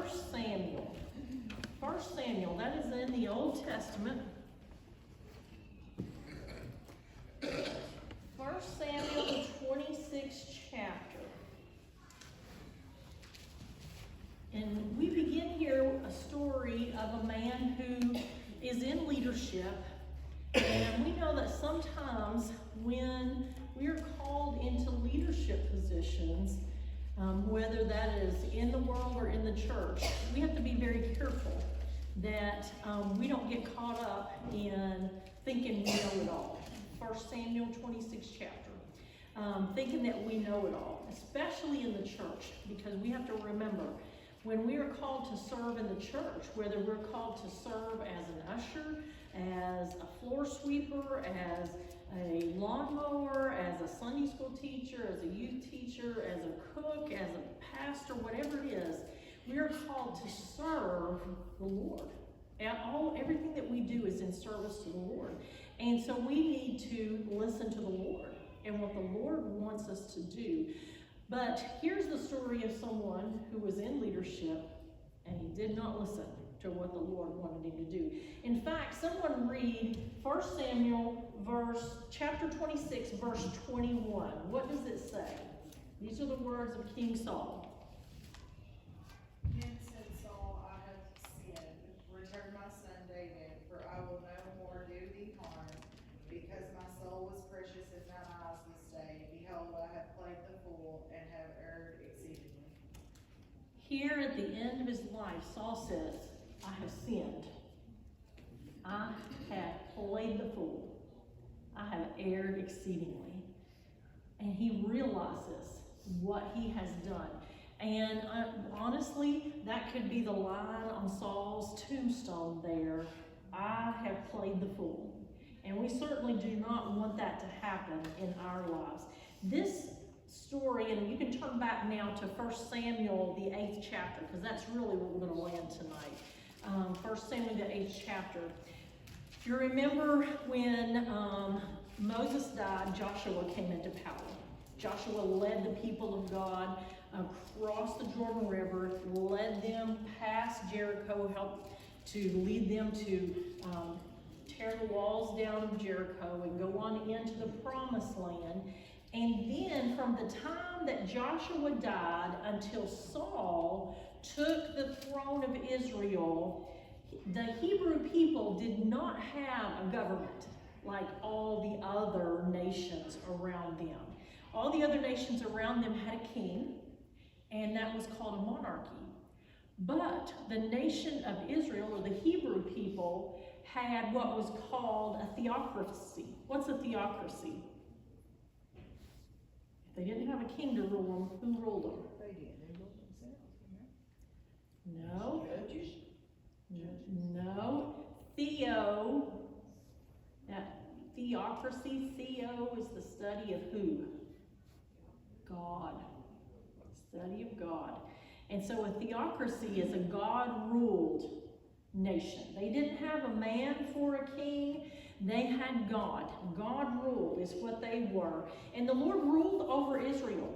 1 Samuel. 1 Samuel, that is in the Old Testament. 1 Samuel, the 26th chapter. And we begin here a story of a man who is in leadership. And we know that sometimes when we are called into leadership positions, whether that is in the world or in the church, we have to be very careful that we don't get caught up in thinking we know it all. 1 Samuel 26th chapter. Thinking that we know it all, especially in the church, because we have to remember, when we are called to serve in the church, whether we're called to serve as an usher, as a floor sweeper, as a lawnmower, as a Sunday school teacher, as a youth teacher, as a cook, as a pastor, whatever it is, we are called to serve the Lord. And everything that we do is in service to the Lord. And so we need to listen to the Lord and what the Lord wants us to do. But here's the story of someone who was in leadership and he did not listen to what the Lord wanted him to do. In fact, someone read 1 Samuel chapter 26, verse 21. What does it say? These are the words of King Saul. Then said Saul, I have sinned. Return my son David, for I will no more do thee harm, because my soul was precious in thine eyes this day. Behold, I have played the fool, and have erred exceedingly. Here at the end of his life, Saul says, I have sinned. I have played the fool. I have erred exceedingly. And he realizes what he has done. And honestly, that could be the line on Saul's tombstone there. I have played the fool. And we certainly do not want that to happen in our lives. This story, and you can turn back now to 1 Samuel, the 8th chapter, because that's really where we're going to land tonight. 1 Samuel, the 8th chapter. If you remember when Moses died, Joshua came into power. Joshua led the people of God across the Jordan River, led them past Jericho, helped to lead them to tear the walls down of Jericho and go on into the promised land. And then from the time that Joshua died until Saul took the throne of Israel, the Hebrew people did not have a government like all the other nations around them. All the other nations around them had a king, and that was called a monarchy. But the nation of Israel, or the Hebrew people, had what was called a theocracy. What's a theocracy? If they didn't have a king to rule them, who ruled them? They did. They ruled themselves, didn't they? No. Judges. No. Theocracy, theo is the study of who? God. Study of God. And so a theocracy is a God-ruled nation. They didn't have a man for a king. They had God. God ruled is what they were. And the Lord ruled over Israel.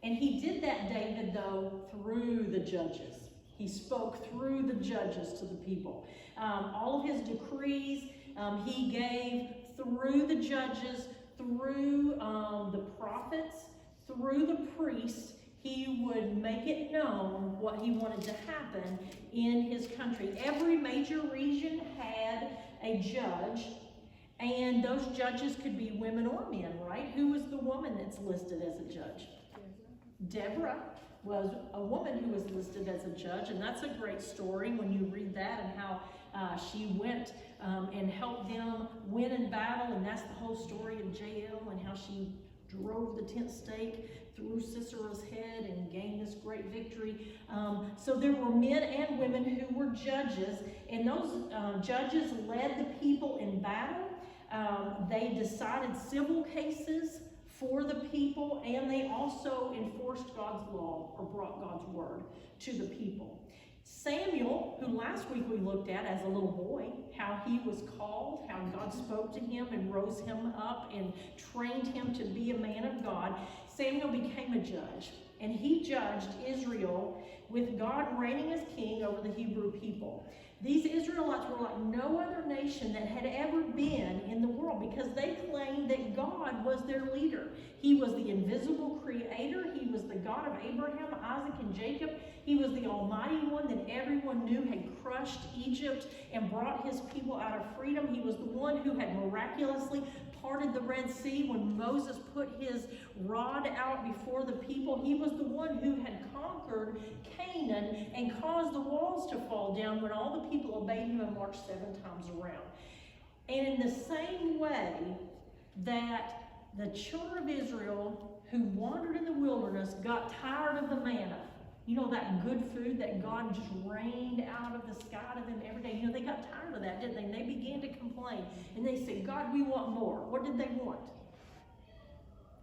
And he did that, David, though, through the judges. He spoke through the judges to the people. All of his decrees he gave through the judges, through the prophets, through the priests. He would make it known what he wanted to happen in his country. Every major region had a judge, and those judges could be women or men, right? Who was the woman that's listed as a judge? Deborah was a woman who was listed as a judge, and that's a great story when you read that and how she went and helped them win in battle, and that's the whole story of Jael and how she drove the tent stake through Sisera's head and gained this great victory. So there were men and women who were judges, and those judges led the people in battle. They decided civil cases for the people, and they also enforced God's law, or brought God's word to the people. Samuel, who last week we looked at as a little boy, how he was called, how God spoke to him and rose him up and trained him to be a man of God. Samuel became a judge. and he judged Israel with God reigning as king over the Hebrew people. These Israelites were like no other nation that had ever been in the world because they claimed that God was their leader. He was the invisible creator. He was the God of Abraham, Isaac, and Jacob. He was the almighty one that everyone knew had crushed Egypt and brought his people out of freedom. He was the one who had miraculously parted the Red Sea when Moses put his rod out before the people. He was the one who had conquered Canaan and caused the walls to fall down when all the people obeyed him and marched 7 times around. And in the same way that the children of Israel who wandered in the wilderness got tired of the manna, you know, that good food that God just rained out of the sky to them every day. You know, they got tired of that, didn't they? And they began to complain. And they said, God, we want more. What did they want?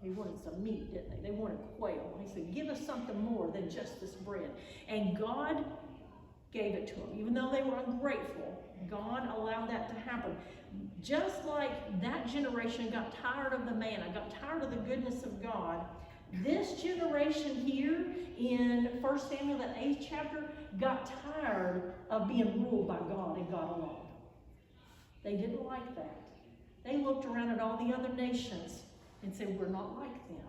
They wanted some meat, didn't they? They wanted quail. He said, give us something more than just this bread. And God gave it to them. Even though they were ungrateful, God allowed that to happen. Just like that generation got tired of the manna, got tired of the goodness of God, this generation here in 1 Samuel, that 8th chapter, got tired of being ruled by God and God alone. They didn't like that. They looked around at all the other nations and said, we're not like them.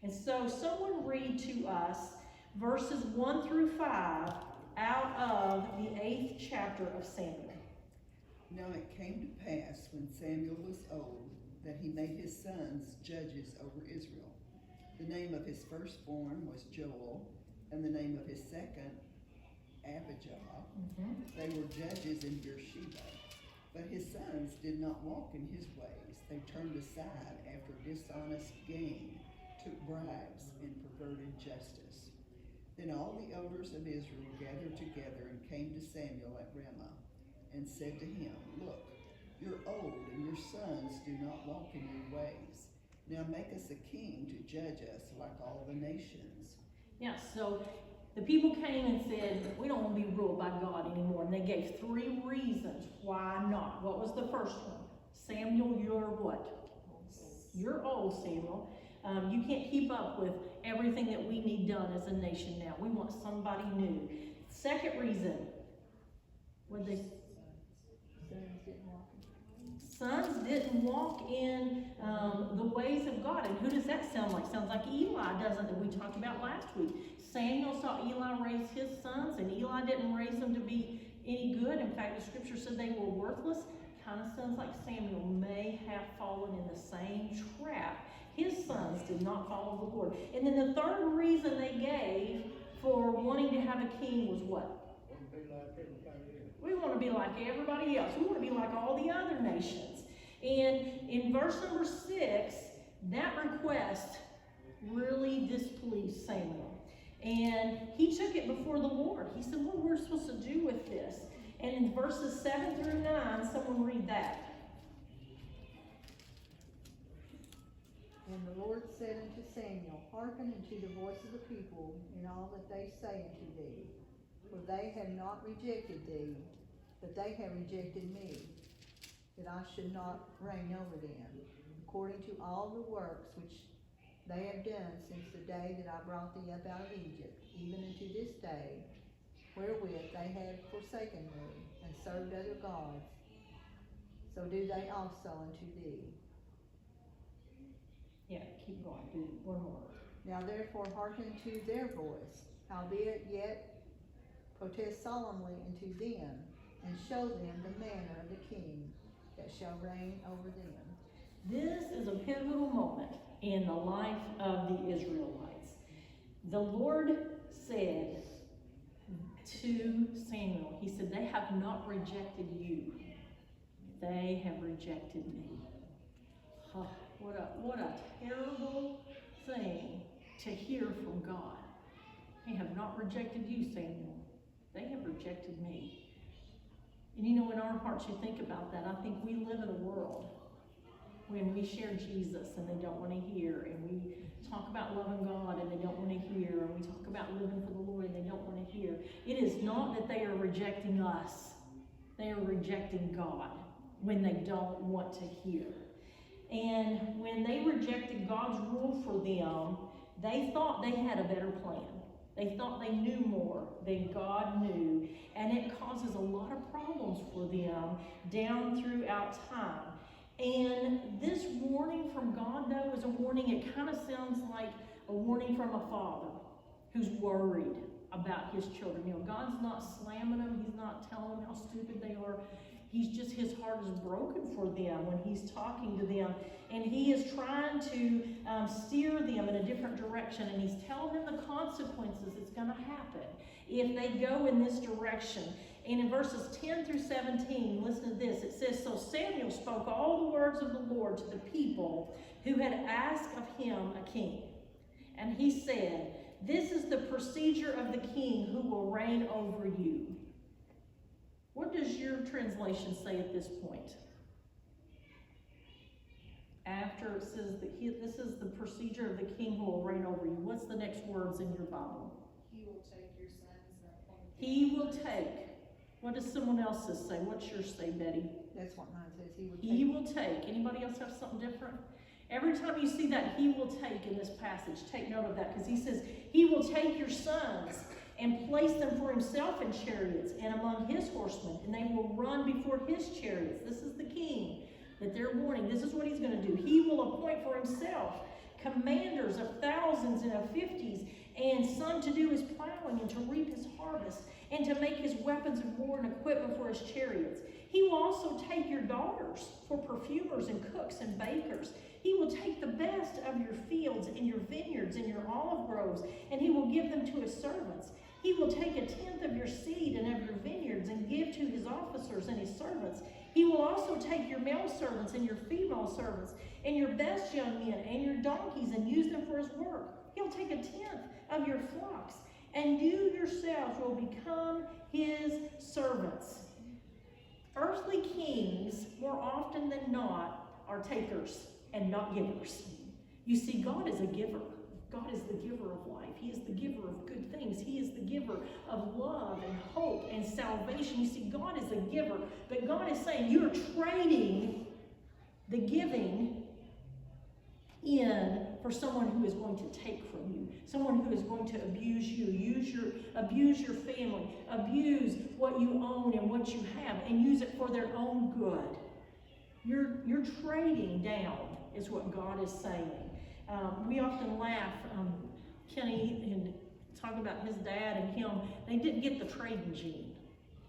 And so someone read to us verses 1 through 5 out of the 8th chapter of Samuel. Now it came to pass when Samuel was old that he made his sons judges over Israel. The name of his firstborn was Joel, and the name of his second, Abijah. They were judges in Beersheba. But his sons did not walk in his ways. They turned aside after dishonest gain, took bribes, and perverted justice. Then all the elders of Israel gathered together and came to Samuel at Ramah, and said to him, look, you're old, and your sons do not walk in your ways. Now make us a king to judge us like all the nations. Yeah, so the people came and said, we don't want to be ruled by God anymore. And they gave 3 reasons why not. What was the first one? Samuel, you're what? You're old, Samuel. You can't keep up with everything that we need done as a nation now. We want somebody new. Second reason, what they sons didn't walk in the ways of God. And who does that sound like? Sounds like Eli, doesn't it? We talked about last week. Samuel saw Eli raise his sons, and Eli didn't raise them to be any good. In fact, the scripture said they were worthless. Kind of sounds like Samuel may have fallen in the same trap. His sons did not follow the Lord. And then the third reason they gave for wanting to have a king was what? We want to be like everybody else. We want to be like all the other nations. And in verse number 6, that request really displeased Samuel. And he took it before the Lord. He said, what are we supposed to do with this? And in verses 7 through 9, someone read that. And the Lord said unto Samuel, hearken unto the voice of the people in all that they say unto thee. For they have not rejected thee, but they have rejected me, that I should not reign over them, according to all the works which they have done since the day that I brought thee up out of Egypt, even unto this day, wherewith they have forsaken me, and served other gods. So do they also unto thee. Yeah, keep going. Do one more. Now therefore hearken to their voice, howbeit yet protest solemnly unto them, and show them the manner of the king that shall reign over them. This is a pivotal moment in the life of the Israelites. The Lord said to Samuel, he said, they have not rejected you. They have rejected me. Oh, what a terrible thing to hear from God. They have not rejected you, Samuel. They have rejected me. And you know, in our hearts, you think about that. I think we live in a world when we share Jesus and they don't want to hear, and we talk about loving God and they don't want to hear, and we talk about living for the Lord and they don't want to hear. It is not that they are rejecting us. They are rejecting God when they don't want to hear. And when they rejected God's rule for them, They thought they had a better plan. They thought they knew more than God knew, and it causes a lot of problems for them down throughout time. And this warning from God, though, is a warning. It kind of sounds like a warning from a father who's worried about his children. You know, God's not slamming them. He's not telling them how stupid they are. He's just, his heart is broken for them when he's talking to them. And he is trying to steer them in a different direction. And he's telling them the consequences that's going to happen if they go in this direction. And in verses 10 through 17, listen to this. It says, "So Samuel spoke all the words of the Lord to the people who had asked of him a king. And he said, 'This is the procedure of the king who will reign over you.'" What does your translation say at this point? After it says that this is the procedure of the king who will reign over you. What's the next words in your Bible? He will take your sons and appoint them. He will take. What does someone else's say? What's yours say, Betty? That's what mine says, he would He take. will take. Anybody else have something different? Every time you see that he will take in this passage, take note of that, because he says he will take your sons and place them for himself in chariots and among his horsemen, and they will run before his chariots. This is the king that they're warning. This is what he's going to do. He will appoint for himself commanders of thousands and of fifties, and some to do his plowing and to reap his harvest, and to make his weapons of war and equipment for his chariots. He will also take your daughters for perfumers and cooks and bakers. He will take the best of your fields and your vineyards and your olive groves, and he will give them to his servants. He will take 1/10 of your seed and of your vineyards and give to his officers and his servants. He will also take your male servants and your female servants and your best young men and your donkeys and use them for his work. He'll take 1/10 of your flocks, and you yourselves will become his servants. Earthly kings, more often than not, are takers and not givers. You see, God is a giver. God is the giver of life. He is the giver of good things. He is the giver of love and hope and salvation. You see, God is a giver, but God is saying you're trading the giving in for someone who is going to take from you, someone who is going to abuse you, abuse your family, abuse what you own and what you have, and use it for their own good. You're trading down, is what God is saying. We often laugh, Kenny, and talk about his dad and him. They didn't get the trading gene.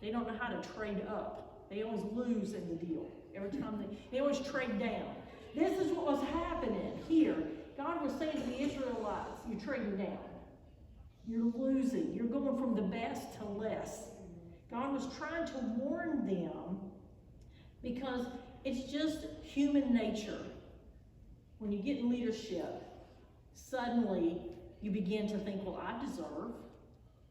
They don't know how to trade up. They always lose in the deal. Every time they always trade down. This is what was happening here. God was saying to the Israelites, you're trading down. You're losing. You're going from the best to less. God was trying to warn them because it's just human nature. When you get in leadership, suddenly you begin to think, well, I deserve,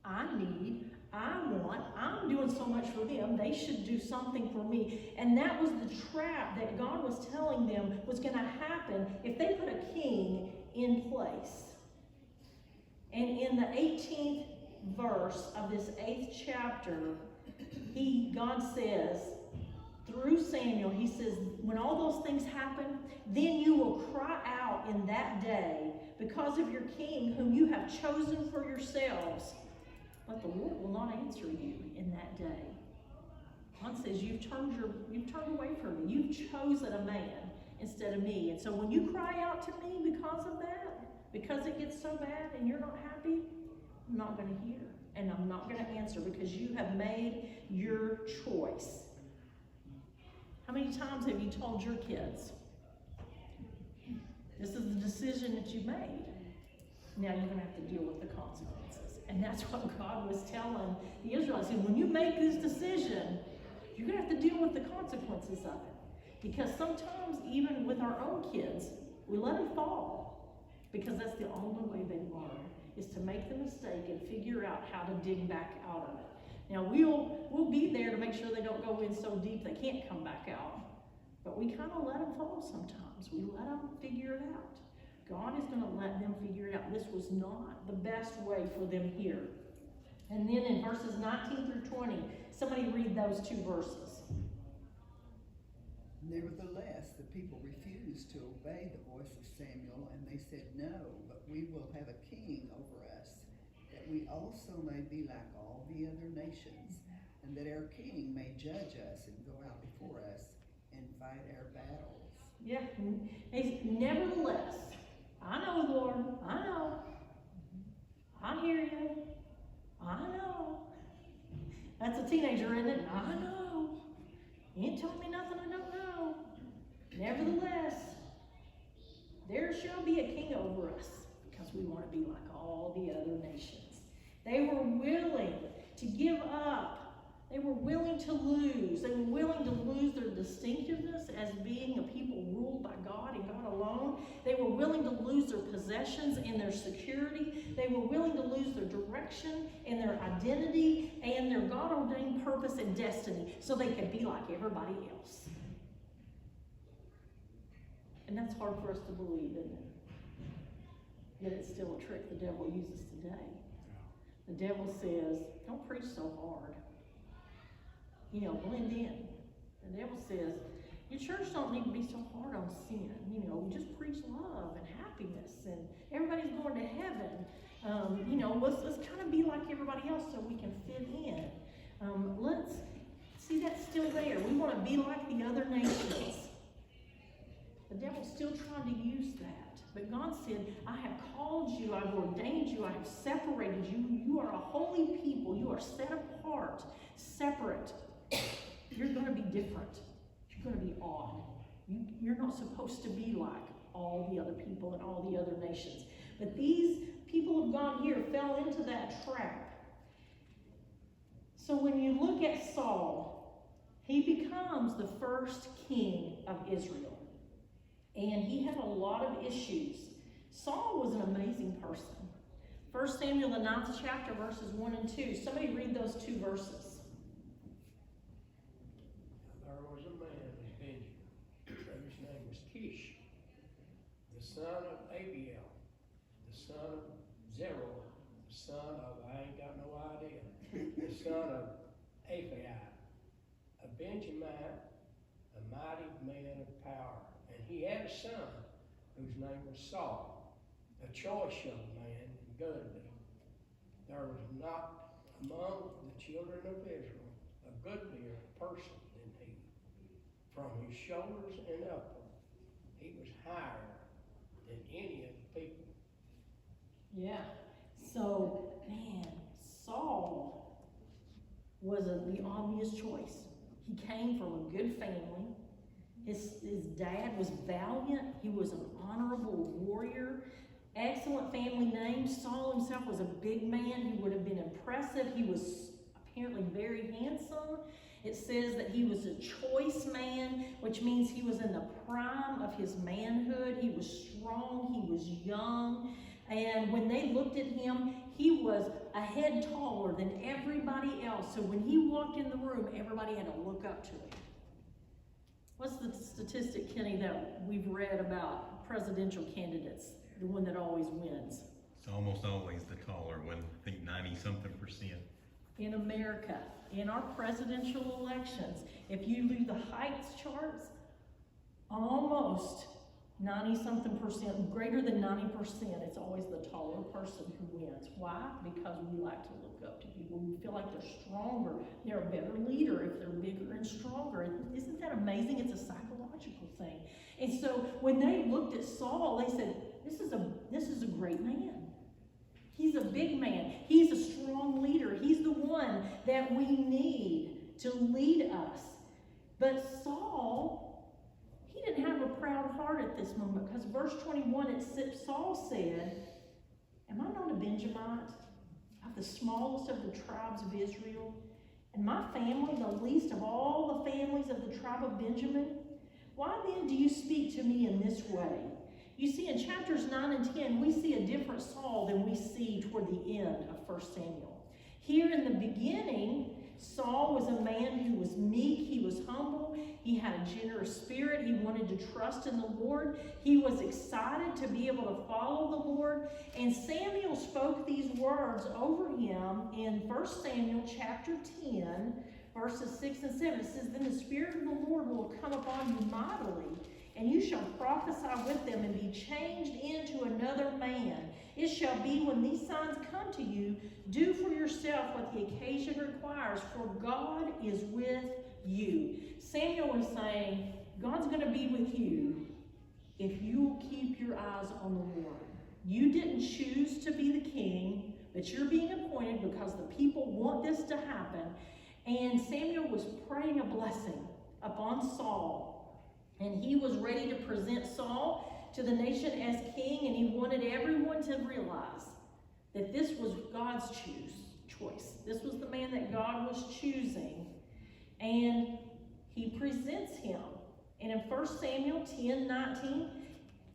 I need, I want, I'm doing so much for them, they should do something for me. And that was the trap that God was telling them was going to happen if they put a king in place. And in the 18th verse of this 8th chapter, God says, through Samuel, he says, when all those things happen, then you will cry out in that day because of your king whom you have chosen for yourselves. But the Lord will not answer you in that day. God says, you've turned away from me. You've chosen a man instead of me. And so when you cry out to me because of that, because it gets so bad and you're not happy, I'm not going to hear. And I'm not going to answer because you have made your choice. How many times have you told your kids, this is the decision that you made? Now you're going to have to deal with the consequences. And that's what God was telling the Israelites. And when you make this decision, you're going to have to deal with the consequences of it. Because sometimes, even with our own kids, we let them fall. Because that's the only way they learn, is to make the mistake and figure out how to dig back out of it. Now, we'll be there to make sure they don't go in so deep they can't come back out. But we kind of let them fall sometimes. We let them figure it out. God is going to let them figure it out. This was not the best way for them here. And then in verses 19 through 20, somebody read those two verses. Nevertheless, the people refused to obey the voice of Samuel, and they said, "No, but we will have a king over us, that we also may be like all the other nations, and that our king may judge us and go out before us and fight our battles. Yeah, nevertheless, I know, Lord, I know. I hear you. I know. That's a teenager, isn't it? I know. You ain't told me nothing I don't know. Nevertheless, there shall be a king over us, because we want to be like all the other nations. They were willing to give up. They were willing to lose. They were willing to lose their distinctiveness as being a people ruled by God and God alone. They were willing to lose their possessions and their security. They were willing to lose their direction and their identity and their God-ordained purpose and destiny so they could be like everybody else. And that's hard for us to believe, isn't it? Yet it's still a trick the devil uses today. The devil says, don't preach so hard. Blend in. The devil says, your church don't need to be so hard on sin. Just preach love and happiness, and everybody's going to heaven. Let's kind of be like everybody else so we can fit in. Let's see, that's still there. We want to be like the other nations. The devil's still trying to use that. But God said, I have called you, I've ordained you, I have separated you. You are a holy people. You are set apart, separate. You're going to be different. You're going to be odd. You're not supposed to be like all the other people and all the other nations. But these people of God here fell into that trap. So when you look at Saul, he becomes the first king of Israel. And he had a lot of issues. Saul was an amazing person. 1 Samuel, the 9th chapter, verses 1 and 2. Somebody read those two verses. There was a man in Benjamin, whose name was Kish, the son of Abiel, the son of Zerah, the son of, I ain't got no idea, the son of Aphiah, a Benjamite, a mighty man of power. And he had a son whose name was Saul, a choice young man and goodly. There was not among the children of Israel a goodlier person than he. From his shoulders and upward, he was higher than any of the people. Yeah. So, man, Saul was the obvious choice. He came from a good family. His dad was valiant. He was an honorable warrior. Excellent family name. Saul himself was a big man. He would have been impressive. He was apparently very handsome. It says that he was a choice man, which means he was in the prime of his manhood. He was strong. He was young. And when they looked at him, he was a head taller than everybody else. So when he walked in the room, everybody had to look up to him. What's the statistic, Kenny, that we've read about presidential candidates? The one that always wins. It's almost always the taller one, I think 90-something%. In America, in our presidential elections, if you do the heights charts, almost 90-something%, greater than 90%, it's always the taller person who wins. Why? Because we like to look up to people. We feel like they're stronger. They're a better leader if they're bigger and stronger. Isn't that amazing? It's a psychological thing. And so when they looked at Saul, they said, this is a great man. He's a big man. He's a strong leader. He's the one that we need to lead us. But Saul, he didn't have a proud heart at this moment, because verse 21, Saul said, am I not a Benjamite, of the smallest of the tribes of Israel? And my family, the least of all the families of the tribe of Benjamin? Why then do you speak to me in this way? You see, in chapters 9 and 10, we see a different Saul than we see toward the end of 1 Samuel. Here in the beginning, Saul was a man who was meek, he was humble, he had a generous spirit, he wanted to trust in the Lord, he was excited to be able to follow the Lord, and Samuel spoke these words over him in 1 Samuel chapter 10, verses 6 and 7. It says, then the Spirit of the Lord will come upon you mightily, and you shall prophesy with them and be changed into another man. It shall be when these signs come to you, do for yourself what the occasion requires, for God is with you. Samuel was saying, God's going to be with you if you will keep your eyes on the Lord. You didn't choose to be the king, but you're being appointed because the people want this to happen. And Samuel was praying a blessing upon Saul. And he was ready to present Saul to the nation as king, and he wanted everyone to realize that this was God's choice. This was the man that God was choosing. And he presents him. And in 1 Samuel 10:19,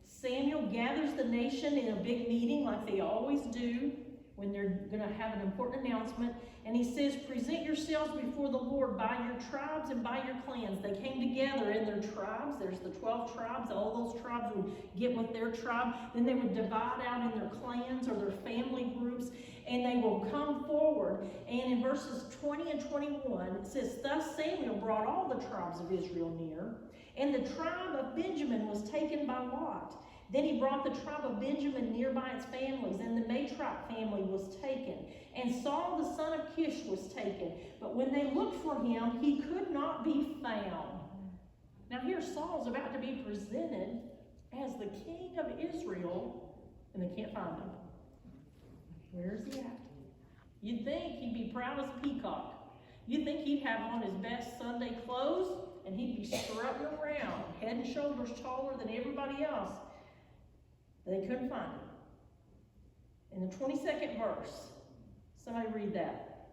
Samuel gathers the nation in a big meeting like they always do when they're going to have an important announcement. And he says, present yourselves before the Lord by your tribes and by your clans. They came together in their tribes. There's the 12 tribes. All those tribes would get with their tribe. Then they would divide out in their clans or their family groups, and they will come forward. And in verses 20 and 21, it says, thus Samuel brought all the tribes of Israel near, and the tribe of Benjamin was taken by lot. Then he brought the tribe of Benjamin near by its families, and the Matrop family was taken. And Saul the son of Kish was taken. But when they looked for him, he could not be found. Now here Saul's about to be presented as the king of Israel, and they can't find him. Where's he at? You'd think he'd be proud as a peacock. You'd think he'd have on his best Sunday clothes, and he'd be strutting around, head and shoulders taller than everybody else. They couldn't find him. In the 22nd verse, somebody read that.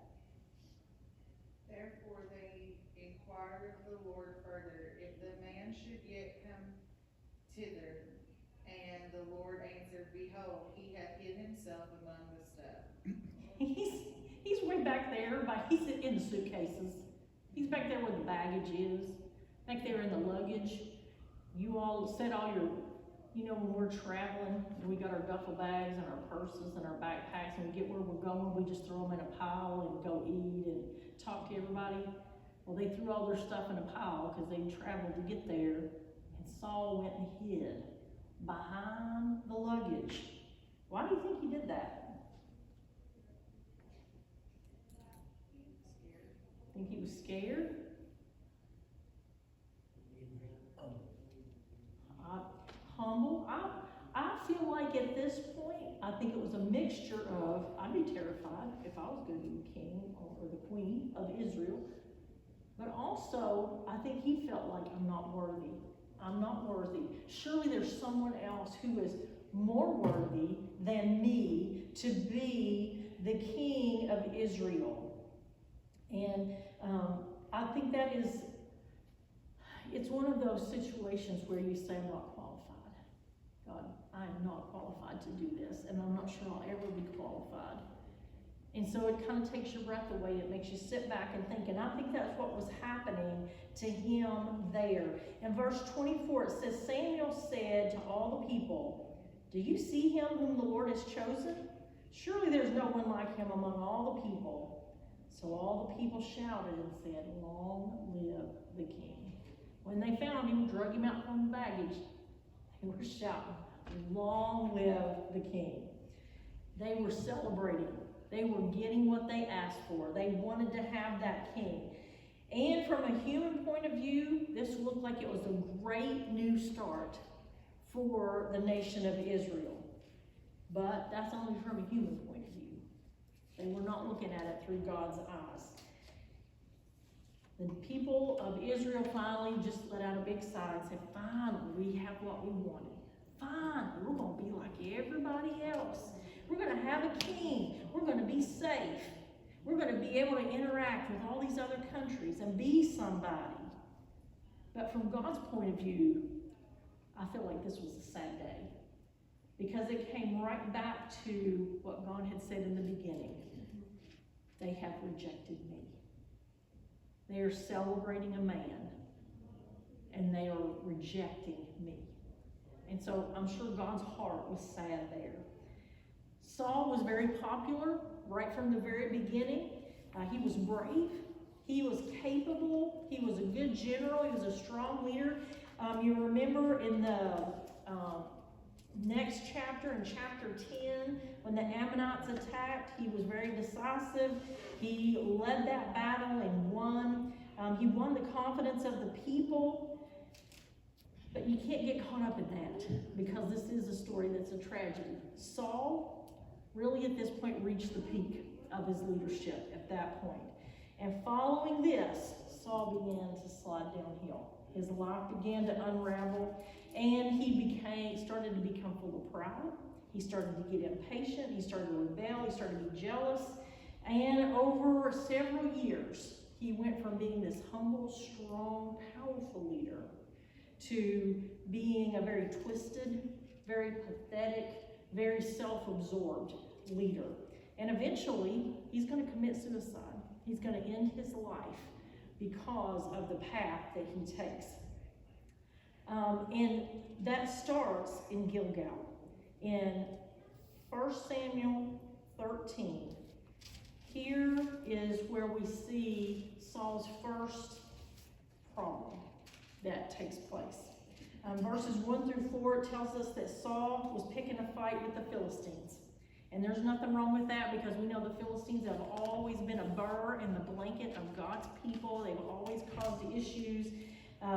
Therefore they inquired of the Lord further, if the man should yet come thither. And the Lord answered, behold, he hath hid himself among the stuff. He's way back there, he's in the suitcases. He's back there where the baggage is. Back there in the luggage. You all set all your, when we're traveling, we got our duffel bags and our purses and our backpacks, and we get where we're going, we just throw them in a pile and go eat and talk to everybody. Well, they threw all their stuff in a pile because they traveled to get there, and Saul went and hid behind the luggage. Why do you think he did that? Think he was scared? Humble. I feel like at this point, I think it was a mixture of, I'd be terrified if I was going to be the king or the queen of Israel. But also, I think he felt like, I'm not worthy. I'm not worthy. Surely there's someone else who is more worthy than me to be the king of Israel. And I think that is, it's one of those situations where you say, I'm not qualified. God, I am not qualified to do this, and I'm not sure I'll ever be qualified. And so it kind of takes your breath away. It makes you sit back and think, and I think that's what was happening to him there. In verse 24, it says, Samuel said to all the people, do you see him whom the Lord has chosen? Surely there's no one like him among all the people. So all the people shouted and said, long live the king. When they found him, drug him out from the baggage, they were shouting, long live the king. They were celebrating. They were getting what they asked for. They wanted to have that king. And from a human point of view, this looked like it was a great new start for the nation of Israel. But that's only from a human point of view. They were not looking at it through God's eyes. The people of Israel finally just let out a big sigh and said, finally, we have what we wanted. Finally, we're going to be like everybody else. We're going to have a king. We're going to be safe. We're going to be able to interact with all these other countries and be somebody. But from God's point of view, I feel like this was a sad day. Because it came right back to what God had said in the beginning. They have rejected me. They are celebrating a man, and they are rejecting me. And so I'm sure God's heart was sad there. Saul was very popular right from the very beginning. He was brave. He was capable. He was a good general. He was a strong leader. You remember in the next chapter, in chapter 10, when the Ammonites attacked, he was very decisive. He led that battle and won. He won the confidence of the people. But you can't get caught up in that, because this is a story that's a tragedy. Saul really at this point reached the peak of his leadership at that point. And following this, Saul began to slide downhill. His life began to unravel, and he started to become full of pride. He started to get impatient. He started to rebel. He started to be jealous. And over several years, he went from being this humble, strong, powerful leader to being a very twisted, very pathetic, very self-absorbed leader. And eventually, he's going to commit suicide. He's going to end his life because of the path that he takes. And that starts in Gilgal. In 1 Samuel 13, here is where we see Saul's first problem that takes place. Verses 1 through 4 tells us that Saul was picking a fight with the Philistines. And there's nothing wrong with that, because we know the Philistines have always been a burr in the blanket of God's people. They've always caused issues.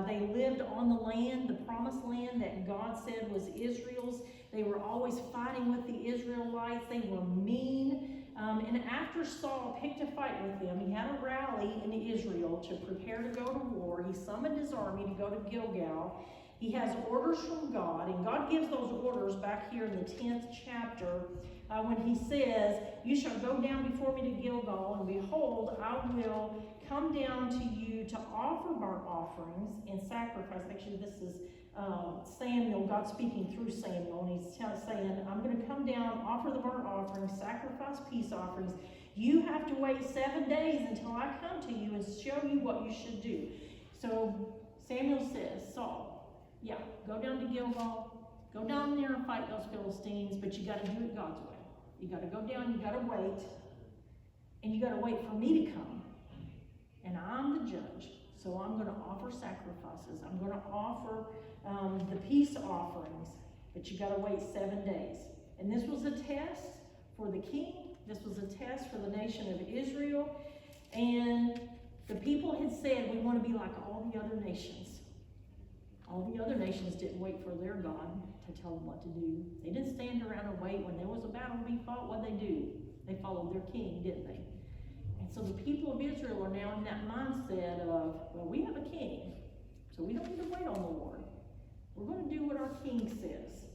They lived on the land, the promised land that God said was Israel's. They were always fighting with the Israelites. They were mean. And after Saul picked a fight with them, he had a rally in Israel to prepare to go to war. He summoned his army to go to Gilgal. He has orders from God, and God gives those orders back here in the 10th chapter when he says, "You shall go down before me to Gilgal, and behold, I will come down to you to offer burnt offerings and sacrifice." Actually, this is Samuel, God speaking through Samuel, and he's saying, "I'm going to come down, offer the burnt offerings, sacrifice peace offerings. You have to wait 7 days until I come to you and show you what you should do." So Samuel says, "Saul, yeah, go down to Gilgal, go down there and fight those Philistines, but you got to do it God's way. You got to go down, you got to wait, and you got to wait for me to come. And I'm the judge, so I'm going to offer sacrifices. I'm going to offer the peace offerings, but you got to wait 7 days." And this was a test for the king. This was a test for the nation of Israel. And the people had said, "We want to be like all the other nations." All the other nations didn't wait for their God to tell them what to do. They didn't stand around and wait when there was a battle to be fought. What'd they do? They followed their king, didn't they? And so the people of Israel are now in that mindset of, well, we have a king, so we don't need to wait on the Lord. We're going to do what our king says.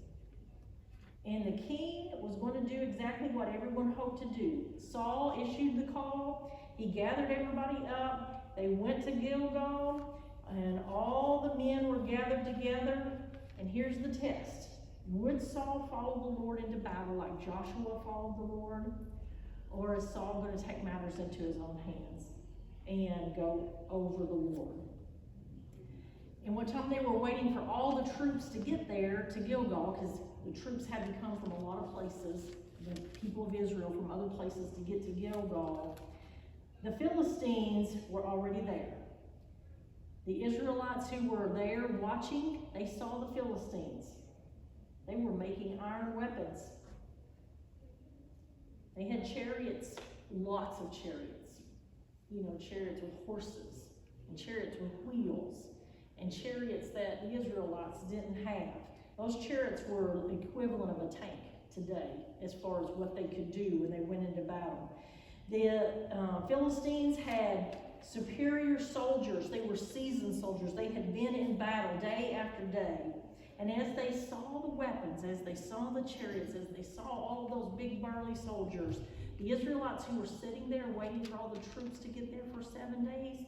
And the king was going to do exactly what everyone hoped to do. Saul issued the call. He gathered everybody up. They went to Gilgal. And all the men were gathered together, and here's the test. Would Saul follow the Lord into battle like Joshua followed the Lord? Or is Saul going to take matters into his own hands and go over the Lord? And one time they were waiting for all the troops to get there to Gilgal, because the troops had to come from a lot of places, the people of Israel from other places to get to Gilgal. The Philistines were already there. The Israelites who were there watching, they saw the Philistines. They were making iron weapons. They had chariots, lots of chariots. You know, chariots with horses, and chariots with wheels, and chariots that the Israelites didn't have. Those chariots were the equivalent of a tank today, as far as what they could do when they went into battle. The Philistines had superior soldiers. They were seasoned soldiers. They had been in battle day after day. And as they saw the weapons, as they saw the chariots, as they saw all of those big burly soldiers, the Israelites who were sitting there waiting for all the troops to get there for 7 days,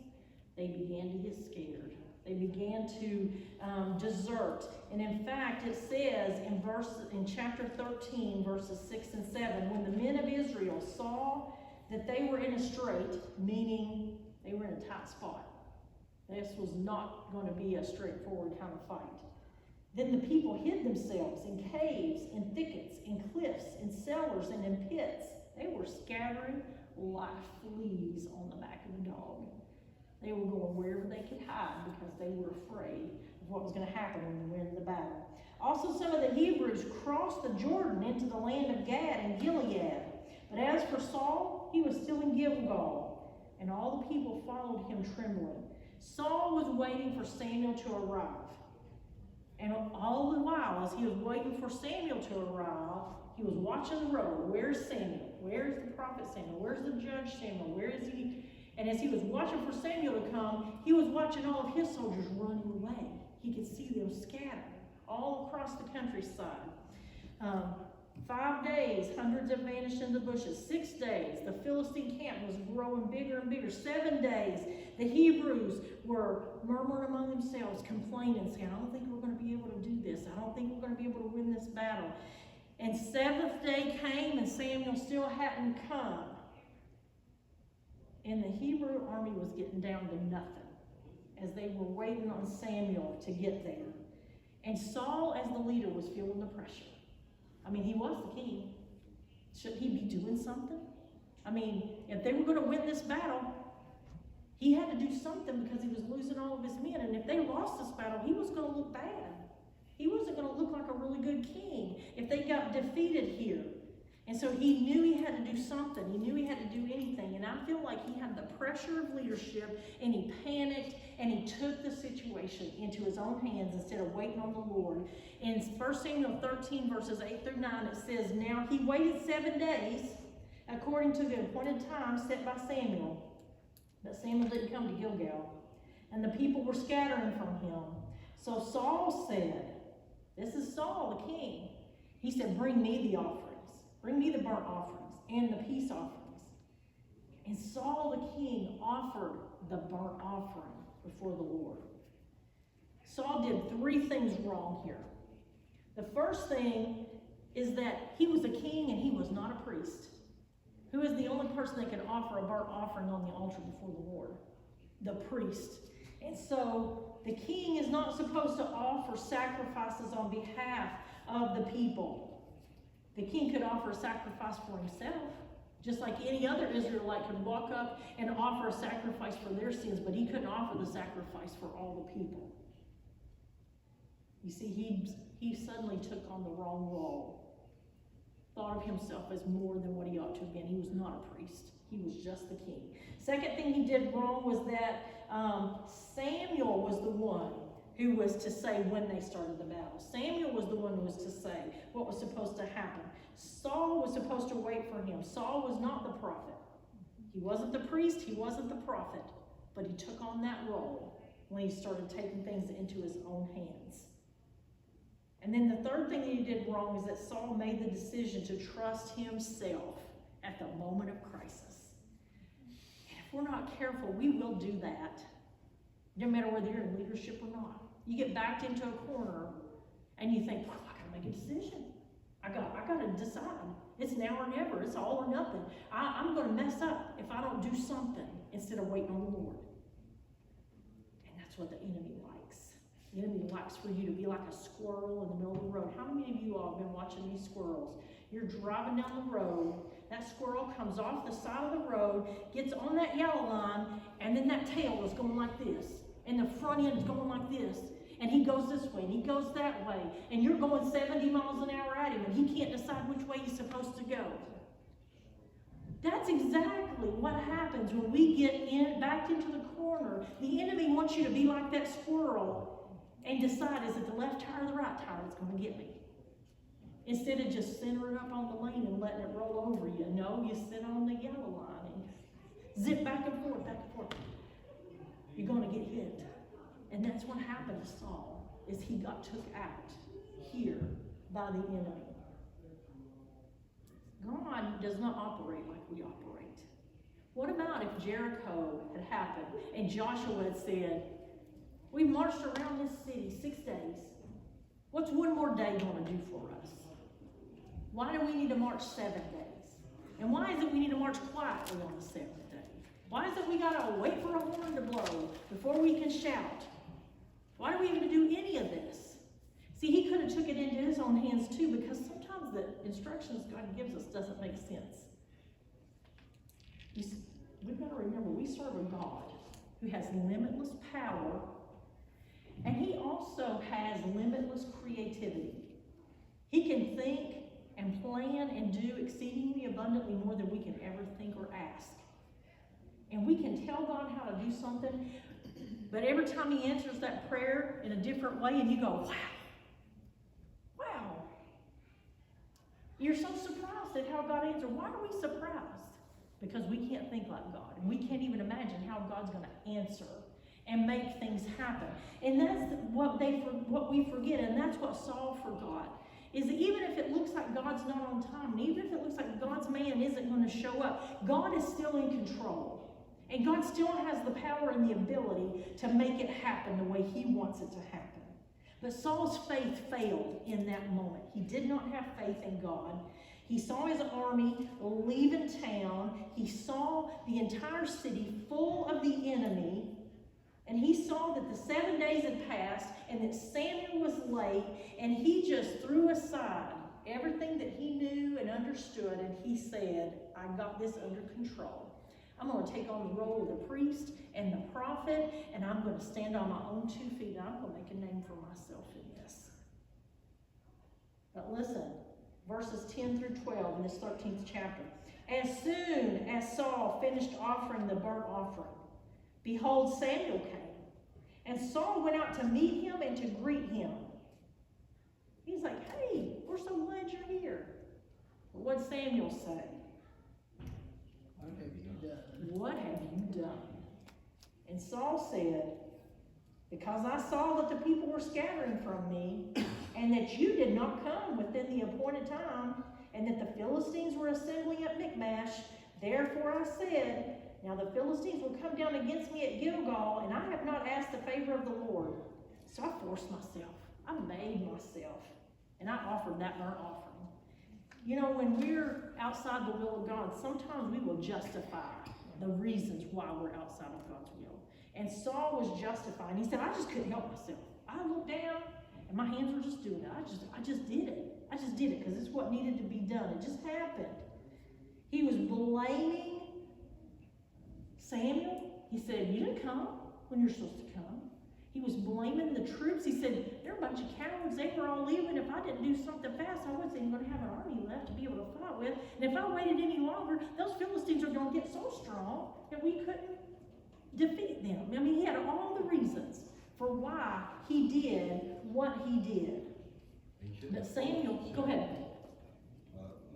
they began to get scared. They began to desert. And in fact, it says in chapter 13, verses 6 and 7, when the men of Israel saw that they were in a strait, meaning they were in a tight spot. This was not going to be a straightforward kind of fight. Then the people hid themselves in caves, in thickets, in cliffs, in cellars, and in pits. They were scattering like fleas on the back of a dog. They were going wherever they could hide because they were afraid of what was going to happen when they went into the battle. Also, some of the Hebrews crossed the Jordan into the land of Gad and Gilead. But as for Saul, he was still in Gilgal, and all the people followed him trembling. Saul was waiting for Samuel to arrive. And all the while, as he was waiting for Samuel to arrive, he was watching the road. Where's Samuel? Where's the prophet Samuel? Where's the judge Samuel? Where is he? And as he was watching for Samuel to come, he was watching all of his soldiers running away. He could see them scattered all across the countryside. 5 days, hundreds had vanished in the bushes. 6 days, the Philistine camp was growing bigger and bigger. 7 days, the Hebrews were murmuring among themselves, complaining, saying, I don't think we're going to be able to do this. I don't think we're going to be able to win this battle. And 7th day came, and Samuel still hadn't come. And the Hebrew army was getting down to nothing as they were waiting on Samuel to get there. And Saul, as the leader, was feeling the pressure. I mean, he was the king. Should he be doing something? I mean, if they were going to win this battle, he had to do something because he was losing all of his men. And if they lost this battle, he was going to look bad. He wasn't going to look like a really good king if they got defeated here. And so he knew he had to do something. He knew he had to do anything. And I feel like he had the pressure of leadership, and he panicked, and he took the situation into his own hands instead of waiting on the Lord. In 1 Samuel 13, verses 8 through 9, it says, Now he waited 7 days, according to the appointed time set by Samuel. But Samuel didn't come to Gilgal, and the people were scattering from him. So Saul said, this is Saul, the king. He said, bring me the offerings. Bring me the burnt offerings and the peace offerings. And Saul the king offered the burnt offering before the Lord. Saul did 3 things wrong here. The first thing is that he was a king and he was not a priest. Who is the only person that can offer a burnt offering on the altar before the Lord? The priest. And so the king is not supposed to offer sacrifices on behalf of the people. The king could offer a sacrifice for himself, just like any other Israelite could walk up and offer a sacrifice for their sins, but he couldn't offer the sacrifice for all the people. You see, he suddenly took on the wrong role, thought of himself as more than what he ought to have been. He was not a priest. He was just the king. Second thing he did wrong was that Samuel was the one who was to say when they started the battle. Samuel was the one who was to say what was supposed to happen. Saul was supposed to wait for him. Saul was not the prophet. He wasn't the priest, he wasn't the prophet, but he took on that role when he started taking things into his own hands. And then the third thing that he did wrong is that Saul made the decision to trust himself at the moment of crisis. And if we're not careful, we will do that. No matter whether you're in leadership or not. You get backed into a corner and you think, well, I gotta make a decision. I gotta decide. It's now or never. It's all or nothing. I'm gonna mess up if I don't do something instead of waiting on the Lord. And that's what the enemy likes. The enemy likes for you to be like a squirrel in the middle of the road. How many of you all have been watching these squirrels? You're driving down the road, that squirrel comes off the side of the road, gets on that yellow line, and then that tail is going like this. And the front end is going like this. And he goes this way, and he goes that way. And you're going 70 miles an hour at him, and he can't decide which way he's supposed to go. That's exactly what happens when we get backed into the corner. The enemy wants you to be like that squirrel and decide, is it the left tire or the right tire that's going to get me? Instead of just centering up on the lane and letting it roll over you. No, you sit on the yellow line and zip back and forth, back and forth. You're going to get hit. And that's what happened to Saul, is he got took out here by the enemy. God does not operate like we operate. What about if Jericho had happened and Joshua had said, we marched around this city 6 days. What's one more day going to do for us? Why do we need to march 7 days? And why is it we need to march quietly on the 7th day? Why is it we got to wait for a horn to blow before we can shout? Why do we even do any of this? See, he could have took it into his own hands too, because sometimes the instructions God gives us doesn't make sense. We've got to remember, we serve a God who has limitless power, and he also also has limitless creativity. He can think and plan and do exceedingly abundantly more than we can ever think or ask. And we can tell God how to do something, but every time he answers that prayer in a different way, and you go, wow, wow. You're so surprised at how God answered. Why are we surprised? Because we can't think like God, and we can't even imagine how God's going to answer and make things happen. And that's what we forget, and that's what Saul forgot. Is that even if it looks like God's not on time, and even if it looks like God's man isn't going to show up, God is still in control. And God still has the power and the ability to make it happen the way he wants it to happen. But Saul's faith failed in that moment. He did not have faith in God. He saw his army leaving town. He saw the entire city full of the enemy. And he saw that the 7 days had passed and that Samuel was late. And he just threw aside everything that he knew and understood. And he said, I got this under control. I'm going to take on the role of the priest and the prophet, and I'm going to stand on my own 2 feet, and I'm going to make a name for myself in this. But listen, verses 10 through 12 in this 13th chapter. As soon as Saul finished offering the burnt offering, behold, Samuel came. And Saul went out to meet him and to greet him. He's like, hey, we're so glad you're here. But what'd Samuel say? What have you done? What have you done? And Saul said, because I saw that the people were scattering from me, and that you did not come within the appointed time, and that the Philistines were assembling at Michmash, therefore I said, now the Philistines will come down against me at Gilgal, and I have not asked the favor of the Lord. So I forced myself. I made myself. And I offered that burnt offering. You know, when we're outside the will of God, sometimes we will justify the reasons why we're outside of God's will. And Saul was justifying. He said, I just couldn't help myself. I looked down, and my hands were just doing it. I just did it. I just did it because it's what needed to be done. It just happened. He was blaming Samuel. He said, you didn't come when you're supposed to come. He was blaming the troops. He said, they're a bunch of cowards. They were all leaving. If I didn't do something fast, I wasn't even going to have an army left to be able to fight with. And if I waited any longer, those Philistines are going to get so strong that we couldn't defeat them. I mean, he had all the reasons for why he did what he did. But Samuel, go ahead.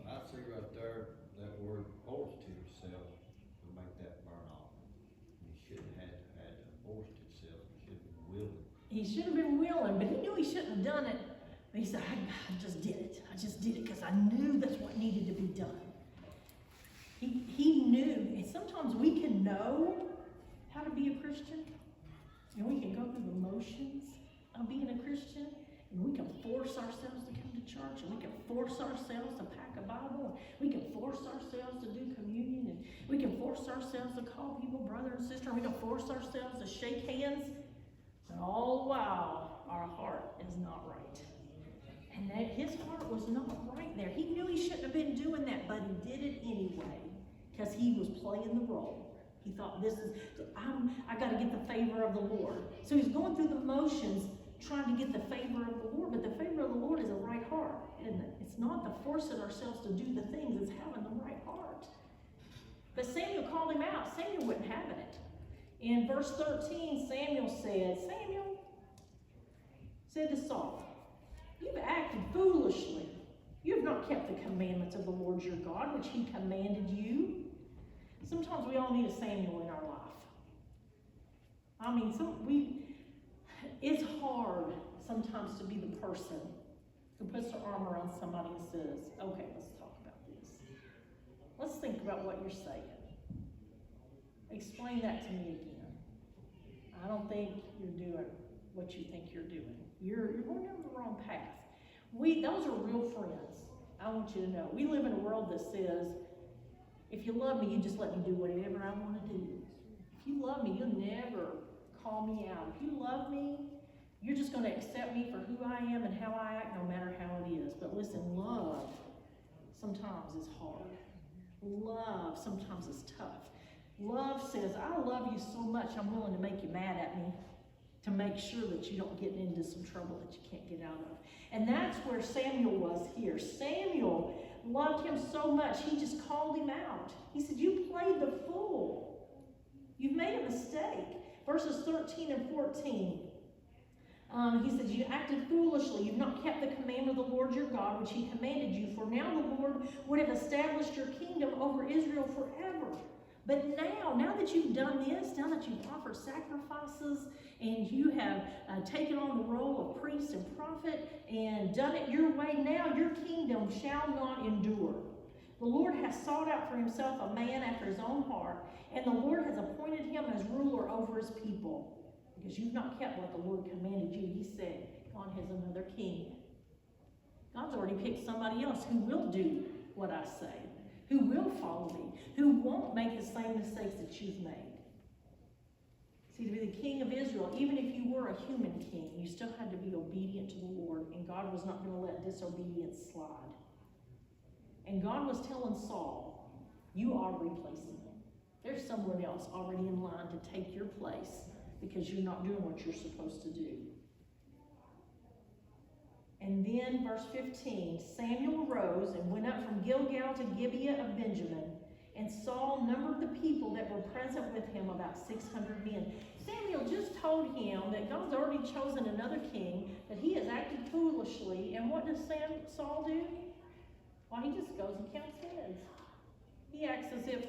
I see right there that word forced himself to make that burn offering. He shouldn't have had to force himself. He should have been willing. He should have been willing, but he knew he shouldn't have done it. But he said, I just did it. I just did it because I knew that's what needed to be done. He knew, and sometimes we can know how to be a Christian, and we can go through the motions of being a Christian, and we can force ourselves to come to church, and we can force ourselves to pack a Bible, and we can force ourselves to do communion, and we can force ourselves to call people brother and sister, and we can force ourselves to shake hands, and all the while, our heart is not right. And that his heart was not right there. He knew he shouldn't have been doing that, but he did it anyway, because he was playing the role. He thought, I got to get the favor of the Lord. So he's going through the motions trying to get the favor of the Lord, but the favor of the Lord is a right heart, isn't it? It's not the forcing ourselves to do the things, it's having the right heart. But Samuel called him out. Samuel wasn't having it. In verse 13, Samuel said to Saul, you've acted foolishly. You have not kept the commandments of the Lord your God, which he commanded you. Sometimes we all need a Samuel in our life. I mean, it's hard sometimes to be the person who puts their arm around somebody and says, okay, let's talk about this. Let's think about what you're saying. Explain that to me again. I don't think you're doing what you think you're doing. You're going down the wrong path. Those are real friends. I want you to know. We live in a world that says, if you love me, you just let me do whatever I want to do. If you love me, you'll never call me out. If you love me, you're just going to accept me for who I am and how I act, no matter how it is. But listen, love sometimes is hard. Love sometimes is tough. Love says, I love you so much, I'm willing to make you mad at me to make sure that you don't get into some trouble that you can't get out of. And that's where Samuel was here. Samuel loved him so much, he just called him out. He said, you played the fool. You've made a mistake. Verses 13 and 14. He says, you acted foolishly. You've not kept the commandment of the Lord your God, which he commanded you. For now the Lord would have established your kingdom over Israel forever. But now that you've done this, now that you've offered sacrifices and you have taken on the role of priest and prophet and done it your way, now your kingdom shall not endure. The Lord has sought out for himself a man after his own heart, and the Lord has appointed him as ruler over his people. Because you've not kept what the Lord commanded you. He said, God has another king. God's already picked somebody else who will do what I say, who will follow me, who won't make the same mistakes that you've made. See, to be the king of Israel, even if you were a human king, you still had to be obedient to the Lord, and God was not going to let disobedience slide. And God was telling Saul, you are replacing him. There's someone else already in line to take your place because you're not doing what you're supposed to do. And then verse 15, Samuel arose and went up from Gilgal to Gibeah of Benjamin, and Saul numbered the people that were present with him, about 600 men. Samuel just told him that God's already chosen another king, that he has acted foolishly, and what does Saul do? Well, he just goes and counts heads. He acts as if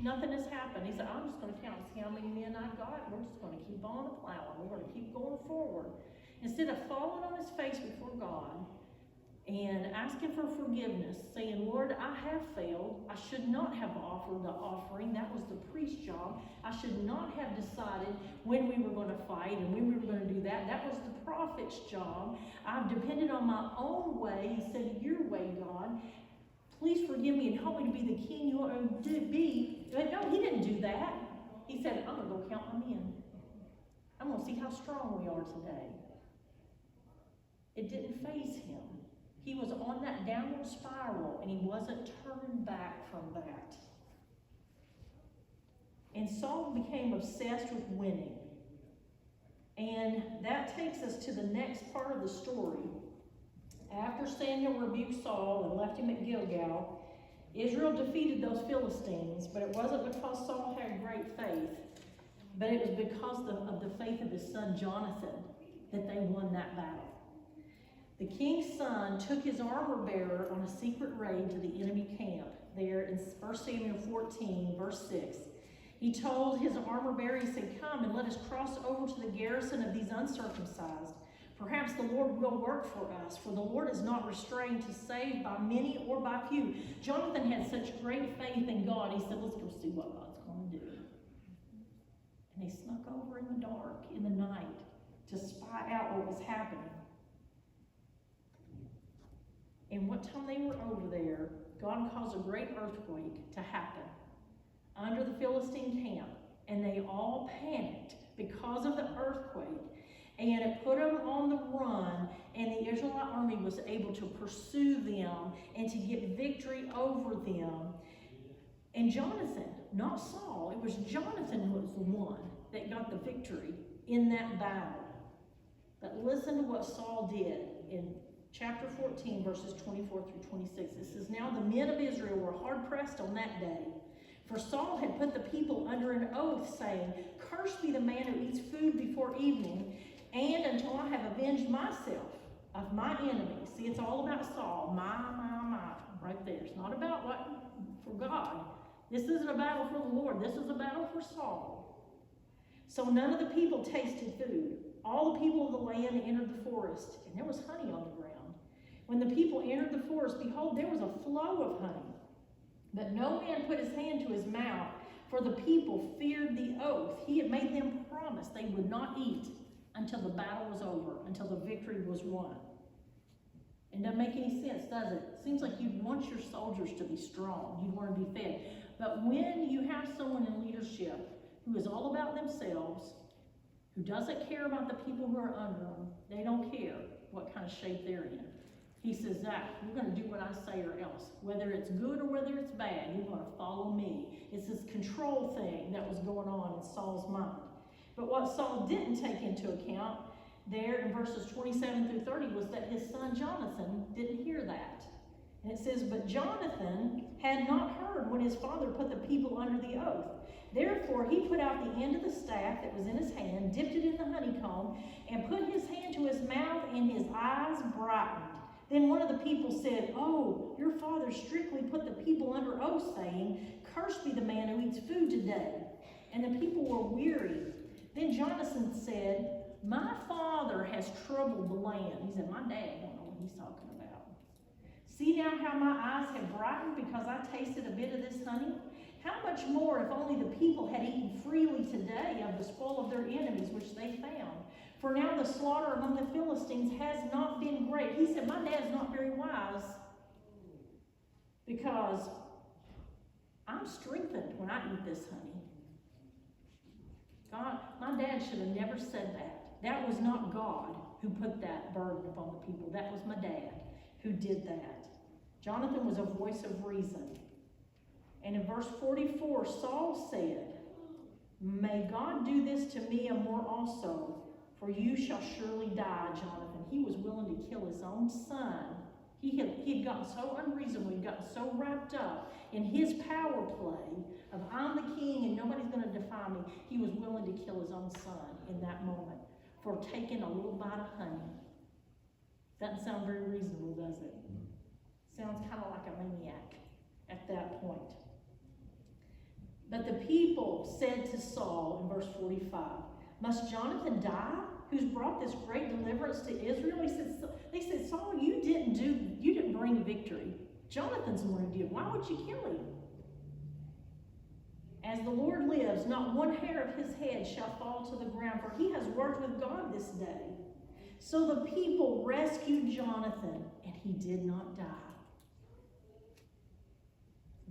nothing has happened. He said, I'm just going to count see how many men I've got. We're just going to keep on plowing. We're going to keep going forward. Instead of falling on his face before God and asking for forgiveness, saying, Lord, I have failed. I should not have offered the offering. That was the priest's job. I should not have decided when we were going to fight and when we were going to do that. That was the prophet's job. I've depended on my own way instead of your way, God. Please forgive me and help me to be the king you want to be. But no, he didn't do that. He said, I'm going to go count my men. I'm going to see how strong we are today. It didn't faze him. He was on that downward spiral, and he wasn't turning back from that. And Saul became obsessed with winning. And that takes us to the next part of the story. After Samuel rebuked Saul and left him at Gilgal, Israel defeated those Philistines, but it wasn't because Saul had great faith, but it was because of the faith of his son Jonathan that they won that battle. The king's son took his armor bearer on a secret raid to the enemy camp there in 1 Samuel 14, verse 6. He told his armor bearer, he said, come and let us cross over to the garrison of these uncircumcised. Perhaps the Lord will work for us, for the Lord is not restrained to save by many or by few. Jonathan had such great faith in God, he said, let's go see what God's going to do. And they snuck over in the dark, in the night, to spy out what was happening. And what time they were over there, God caused a great earthquake to happen under the Philistine camp. And they all panicked because of the earthquake. And it put them on the run, and the Israelite army was able to pursue them and to get victory over them. And Jonathan, not Saul, it was Jonathan who was the one that got the victory in that battle. But listen to what Saul did in chapter 14, verses 24 through 26. It says, now the men of Israel were hard pressed on that day. For Saul had put the people under an oath, saying, cursed be the man who eats food before evening, and until I have avenged myself of my enemies. See, it's all about Saul. My, right there. It's not about what for God. This isn't a battle for the Lord. This is a battle for Saul. So none of the people tasted food. All the people of the land entered the forest, and there was honey on the ground. When the people entered the forest, behold, there was a flow of honey. But no man put his hand to his mouth, for the people feared the oath. He had made them promise they would not eat until the battle was over, until the victory was won. It doesn't make any sense, does it? It seems like you want your soldiers to be strong. You want to be fed. But when you have someone in leadership who is all about themselves, who doesn't care about the people who are under them, they don't care what kind of shape they're in. He says, Zach, you're going to do what I say or else. Whether it's good or whether it's bad, you're going to follow me. It's this control thing that was going on in Saul's mind. But what Saul didn't take into account there in verses 27 through 30 was that his son Jonathan didn't hear that. And it says, but Jonathan had not heard when his father put the people under the oath. Therefore he put out the end of the staff that was in his hand, dipped it in the honeycomb, and put his hand to his mouth, and his eyes brightened. Then one of the people said, oh, your father strictly put the people under oath, saying, cursed be the man who eats food today. And the people were weary. Then Jonathan said, my father has troubled the land. He said, my dad don't know what he's talking about. See now how my eyes have brightened because I tasted a bit of this honey? How much more if only the people had eaten freely today of the spoil of their enemies which they found? For now the slaughter among the Philistines has not been great. He said, my dad's not very wise because I'm strengthened when I eat this honey. God, my dad should have never said that. That was not God who put that burden upon the people. That was my dad who did that. Jonathan was a voice of reason. And in verse 44, Saul said, may God do this to me and more also, for you shall surely die, Jonathan. He was willing to kill his own son. He had gotten so unreasonable, he'd gotten so wrapped up in his power play of I'm the king and nobody's going to defy me. He was willing to kill his own son in that moment for taking a little bite of honey. Doesn't sound very reasonable, does it? Sounds kind of like a maniac at that point. But the people said to Saul in verse 45, must Jonathan die, who's brought this great deliverance to Israel? They said, Saul, you didn't bring victory. Jonathan's the one who did. Why would you kill him? As the Lord lives, not one hair of his head shall fall to the ground, for he has worked with God this day. So the people rescued Jonathan, and he did not die.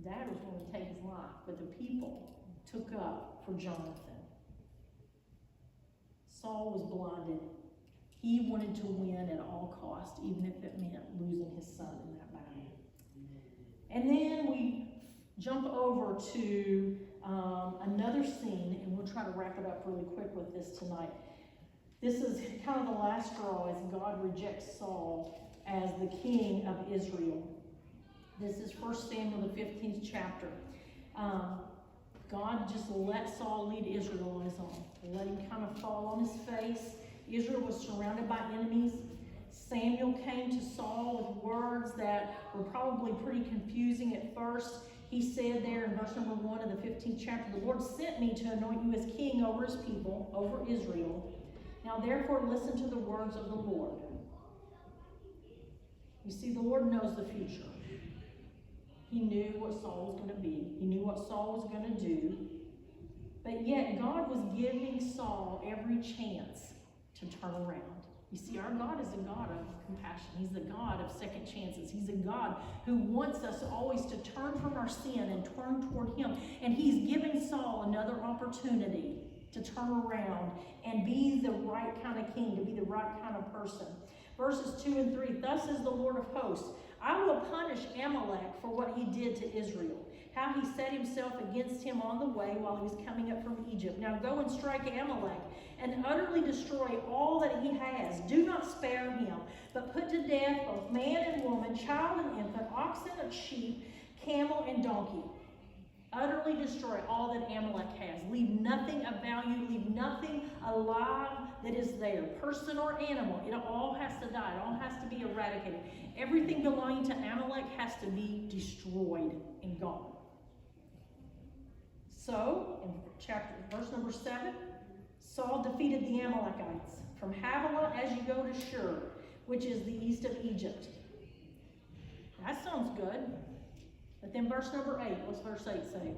Dad was going to take his life, but the people took up for Jonathan. Saul was blinded. He wanted to win at all costs, even if it meant losing his son in that battle. And then we jump over to another scene, and we'll try to wrap it up really quick with this tonight. This is kind of the last straw as God rejects Saul as the king of Israel. This is 1 Samuel, the 15th chapter. God just let Saul lead Israel on his own. Let him kind of fall on his face. Israel was surrounded by enemies. Samuel came to Saul with words that were probably pretty confusing at first. He said there in verse number 1 of the 15th chapter, the Lord sent me to anoint you as king over his people, over Israel. Now therefore listen to the words of the Lord. You see, the Lord knows the future. He knew what Saul was going to be. He knew what Saul was going to do. But yet God was giving Saul every chance to turn around. You see, our God is a God of compassion. He's the God of second chances. He's a God who wants us always to turn from our sin and turn toward him. And he's giving Saul another opportunity to turn around and be the right kind of king, to be the right kind of person. Verses 2 and 3, thus says the Lord of hosts, I will punish Amalek for what he did to Israel, how he set himself against him on the way while he was coming up from Egypt. Now go and strike Amalek and utterly destroy all that he has. Do not spare him, but put to death both man and woman, child and infant, oxen and sheep, camel and donkey. Utterly destroy all that Amalek has. Leave nothing of value, leave nothing alive that is there, person or animal. It all has to die. It all has to be eradicated. Everything belonging to Amalek has to be destroyed and gone. So, in verse number 7, Saul defeated the Amalekites from Havilah as you go to Shur, which is the east of Egypt. That sounds good. But then verse number 8, what's verse 8 say?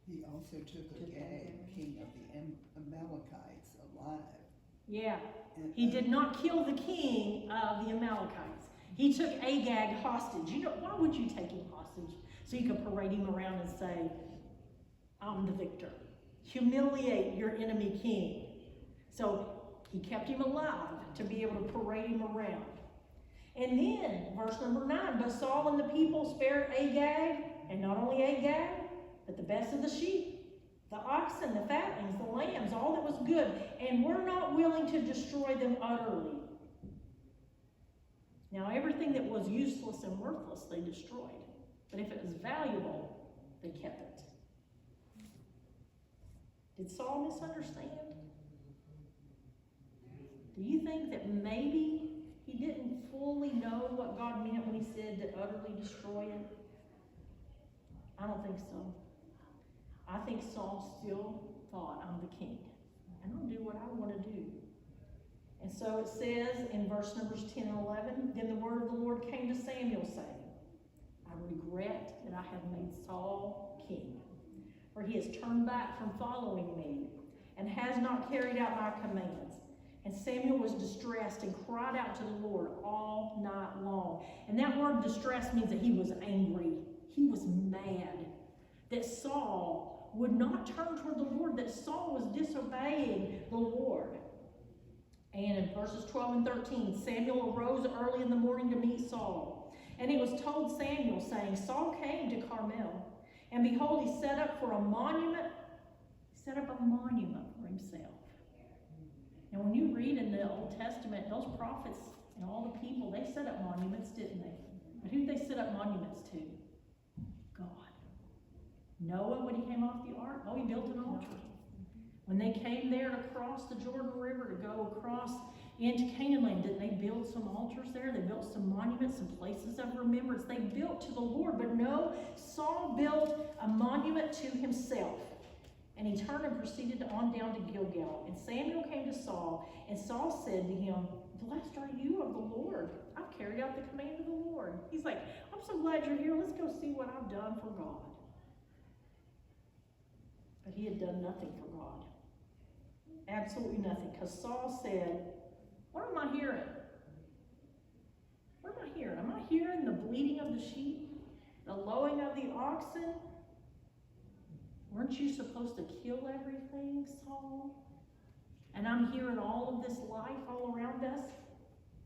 He also took Agag, king of the Amalekites, alive. Yeah, he did not kill the king of the Amalekites. He took Agag hostage. You know, why would you take him hostage? So you could parade him around and say, I'm the victor. Humiliate your enemy king. So he kept him alive to be able to parade him around. And then, verse number 9, but Saul and the people spared Agag, and not only Agag, but the best of the sheep, the oxen, the fatlings, the lambs, all that was good, and we're not willing to destroy them utterly. Now, everything that was useless and worthless, they destroyed. But if it was valuable, they kept it. Did Saul misunderstand? Do you think that maybe he didn't fully know what God meant when he said to utterly destroy it? I don't think so. I think Saul still thought, I'm the king, and I'll do what I want to do. And so it says in verse numbers 10 and 11, then the word of the Lord came to Samuel, saying, I regret that I have made Saul king, for he has turned back from following me, and has not carried out my commands. And Samuel was distressed and cried out to the Lord all night long. And that word distress means that he was angry. He was mad that Saul would not turn toward the Lord, that Saul was disobeying the Lord. And in verses 12 and 13, Samuel arose early in the morning to meet Saul. And it was told Samuel, saying, Saul came to Carmel, and behold, he set up a monument for himself. And when you read in the Old Testament, those prophets and all the people, they set up monuments, didn't they? But who did they set up monuments to? God. Noah, when he came off the ark, he built an altar. When they came there to cross the Jordan River to go across into Canaan land, didn't they build some altars there? They built some monuments, some places of remembrance. They built to the Lord. But no, Saul built a monument to himself. And he turned and proceeded on down to Gilgal. And Samuel came to Saul, and Saul said to him, Blessed are you of the Lord. I've carried out the command of the Lord. He's like, I'm so glad you're here. Let's go see what I've done for God. But he had done nothing for God. Absolutely nothing. Because Saul said, what am I hearing? What am I hearing? Am I hearing the bleating of the sheep? The lowing of the oxen? Weren't you supposed to kill everything, Saul? And I'm hearing all of this life all around us.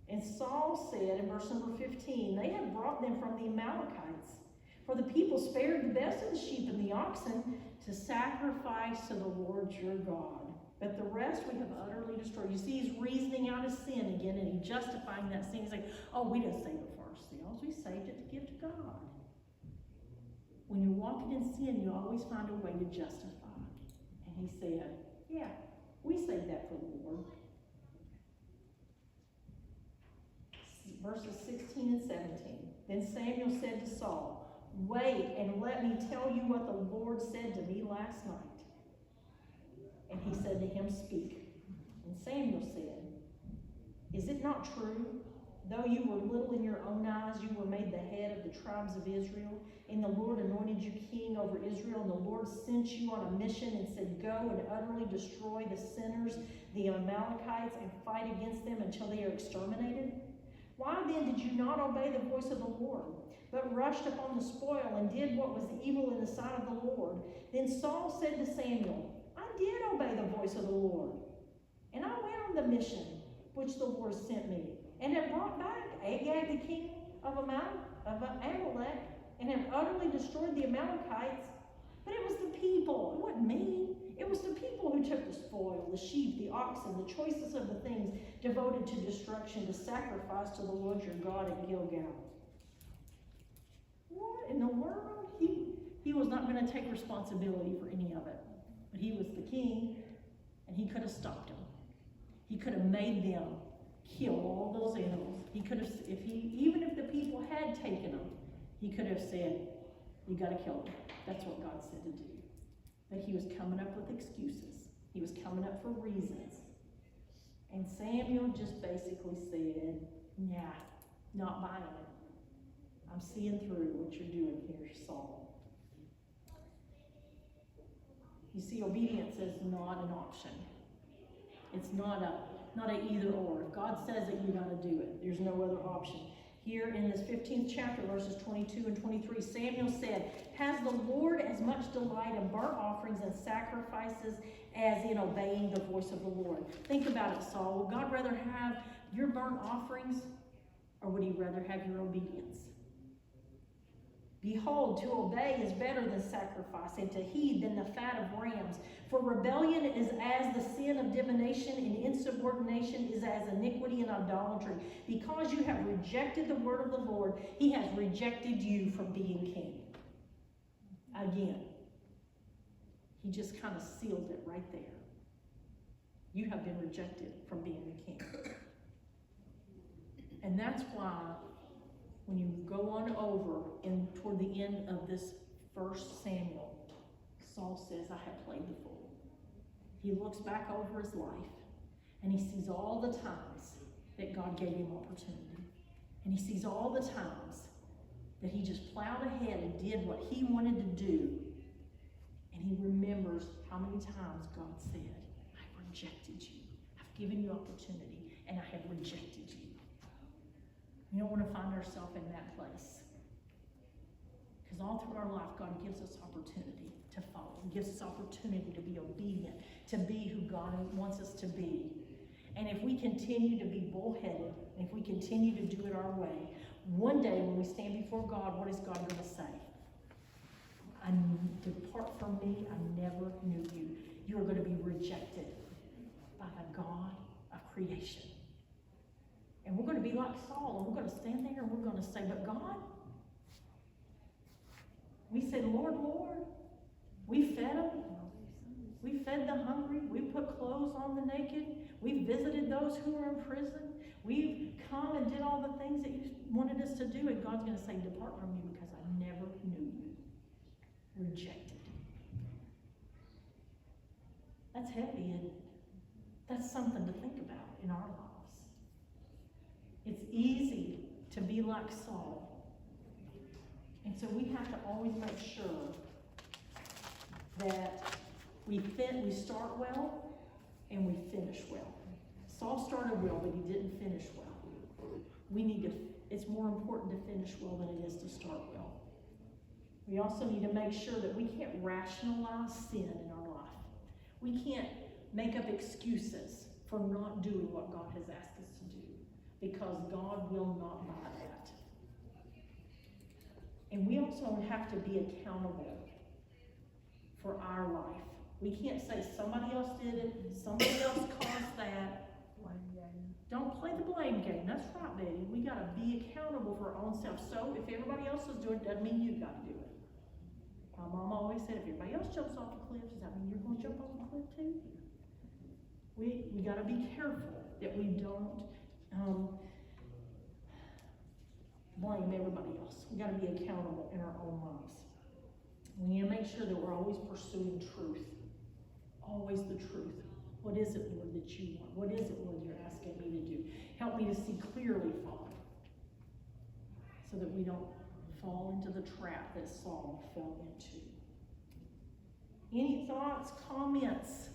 And Saul said in verse number 15, they had brought them from the Amalekites. For the people spared the best of the sheep and the oxen to sacrifice to the Lord your God. But the rest we have utterly destroyed. You see, he's reasoning out his sin again, and he's justifying that sin. He's like, we didn't save it for ourselves. We saved it to give to God. When you're walking in sin, you always find a way to justify. And he said, yeah, we saved that for the Lord. Verses 16 and 17. Then Samuel said to Saul, wait and let me tell you what the Lord said to me last night. And he said to him, speak. And Samuel said, is it not true? Though you were little in your own eyes, you were made the head of the tribes of Israel. And the Lord anointed you king over Israel. And the Lord sent you on a mission and said, go and utterly destroy the sinners, the Amalekites, and fight against them until they are exterminated. Why then did you not obey the voice of the Lord, but rushed upon the spoil and did what was evil in the sight of the Lord? Then Saul said to Samuel, I did obey the voice of the Lord, and I went on the mission which the Lord sent me, and have brought back Agag the king of Amalek, and have utterly destroyed the Amalekites. But it was the people, it wasn't me. It was the people who took the spoil, the sheep, the oxen, the choicest of the things devoted to destruction, to sacrifice to the Lord your God at Gilgal. What in the world? He was not going to take responsibility for any of it. But he was the king, and he could have stopped them. He could have made them kill all those animals. He could have, even if the people had taken them, he could have said, you got to kill them. That's what God said to do. But he was coming up with excuses. He was coming up for reasons. And Samuel just basically said, nah, not buying it. I'm seeing through what you're doing here, Saul. You see, obedience is not an option. It's not a either or. If God says it, you got to do it. There's no other option. Here in this 15th chapter, verses 22 and 23, Samuel said, has the Lord as much delight in burnt offerings and sacrifices as in obeying the voice of the Lord? Think about it, Saul. Would God rather have your burnt offerings, or would he rather have your obedience? Behold, to obey is better than sacrifice, and to heed than the fat of rams. For rebellion is as the sin of divination, and insubordination is as iniquity and idolatry. Because you have rejected the word of the Lord, he has rejected you from being king. Again, he just kind of sealed it right there. You have been rejected from being the king. And that's why when you go on over and toward the end of this 1 Samuel, Saul says, I have played the fool. He looks back over his life and he sees all the times that God gave him opportunity. And he sees all the times that he just plowed ahead and did what he wanted to do. And he remembers how many times God said, I've rejected you. I've given you opportunity and I have rejected you. We don't want to find ourselves in that place. Because all through our life, God gives us opportunity to follow. He gives us opportunity to be obedient, to be who God wants us to be. And if we continue to be bullheaded, and if we continue to do it our way, one day when we stand before God, what is God going to say? Depart from me, I never knew you. You are going to be rejected by the God of creation. And we're going to be like Saul, and we're going to stand there and we're going to say, but God, we said, Lord, Lord, we fed them. We fed the hungry. We put clothes on the naked. We visited those who were in prison. We've come and did all the things that you wanted us to do. And God's going to say, depart from me because I never knew you. Rejected. That's heavy, isn't it? That's something to think about in our lives. It's easy to be like Saul. And so we have to always make sure that we start well and we finish well. Saul started well, but he didn't finish well. It's more important to finish well than it is to start well. We also need to make sure that we can't rationalize sin in our life. We can't make up excuses for not doing what God has asked us to do, because God will not buy that. And we also have to be accountable for our life. We can't say somebody else did it, somebody else caused that. Don't play the blame game. That's right, Betty. We got to be accountable for our own self. So if everybody else is doing it, doesn't mean you've got to do it. My mom always said, if everybody else jumps off the cliff, does that mean you're going to jump off the cliff too? We got to be careful that we don't blame everybody else. We got to be accountable in our own lives. We need to make sure that we're always pursuing truth. Always the truth. What is it, Lord, that you want? What is it, Lord, you're asking me to do? Help me to see clearly, Father, so that we don't fall into the trap that Saul fell into. Any thoughts, comments